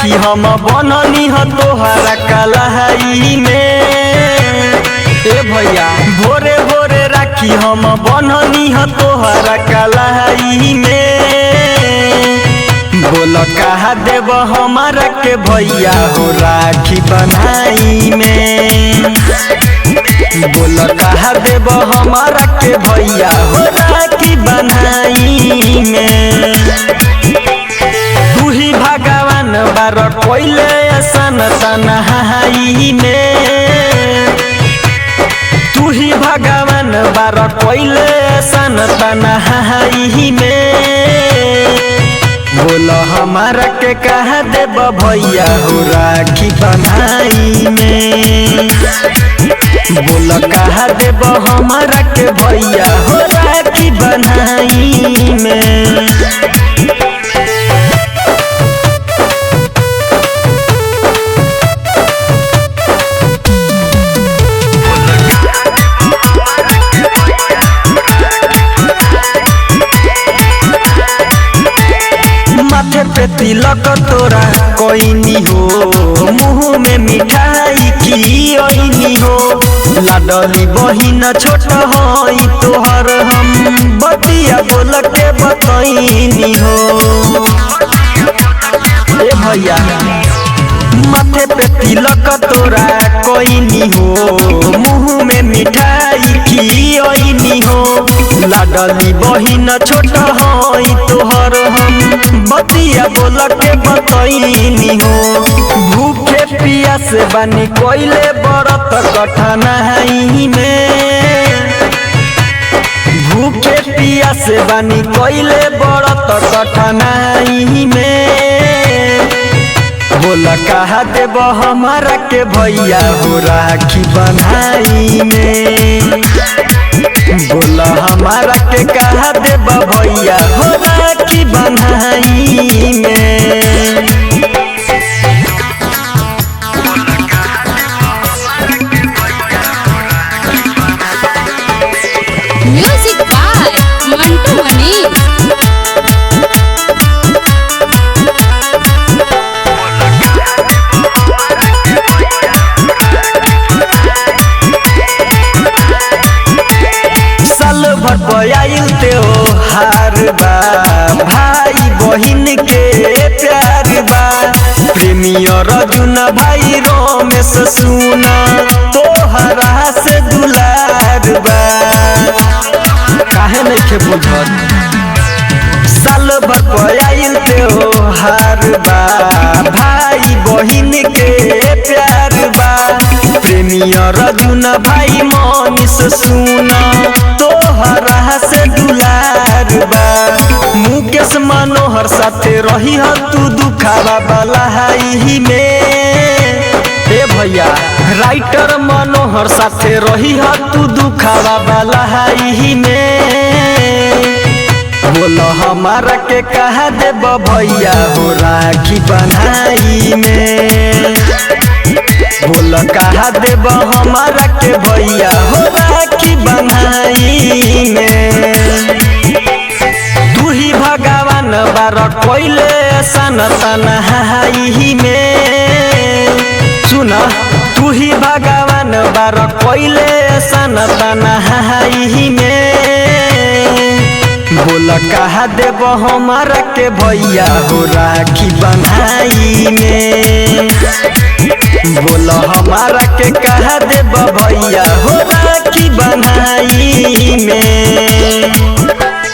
राखी हम बननी ह तोहरा कलाई में। ए भैया भोरे भोरे राखी हम बननी ह तोहरा कलाई में। बोल कहा देव हमारा के भैया हो राखी बनाई में। बोल कहा देव हमारा के भैया हो राखी बनाई में। तू ही भगवान बार कोइले सन तन्हाई में। तू ही भगवान बार कोइले सन तन्हाई में। बोल हमारा के कहा देव भैया हो राखी बनाई में। बोल कहा देव हमारा के भैया हो राखी बनाई में। माथे पे तिलक तोरा कोइनी हो, मुँह में मिठाई खियनी हो। लाडली बहिन छोट होई तोहर हम बतिया बोल के बतैनी हो। ए भैया माथे पे तिलक तोरा कोइनी हो, मुँह में मिठाई खियनी हो। लाडली बहिन छोट होई तोहर हम बतिया बोल के बतैनी हो। भूखे पियास बानी कोइले बरत कठनाई में। भूखे पियास बानी कोइले बरत कठनाई में। बोल कहा देव हमारा के भैया हो राखी बनाई में। बोल हमारा के कहा देव भैया हो राखी बनाई में। Music by Mantu Manish. साल भर पयाइल त्योहार बा, भाई बहिन के प्यार बा। प्रेमी अर्जुन भाई रमेश सुना तोहरा से दुलार बा। काहे नइखे बुझत साल भर पयाइल त्योहार बा, भाई बहिन के प्यार बा। प्रेमी अर्जुन भाई मनीष सुना तोहरा से दुलार बा। मुकेश मनोहर साथे रही ह तू दुखावा बलाई में। ए भैया राइटर मनोहर साथे रही ह तू दुखावा बलाई में। बोल हमारा के कहा देव भैया हो राखी बनाई में। बोल कहा देव हमारा के भैया हो राखी बनाई में। तू ही भगवान बार कोइले सन तन्हाई में। सुना तू ही भगवान बार कोइले सन तन्हाई में। बोल कहा देव हमारा के भैया हो राखी बनाई में। बोल हमारा के कहा देव भैया हो राखी बनाई में।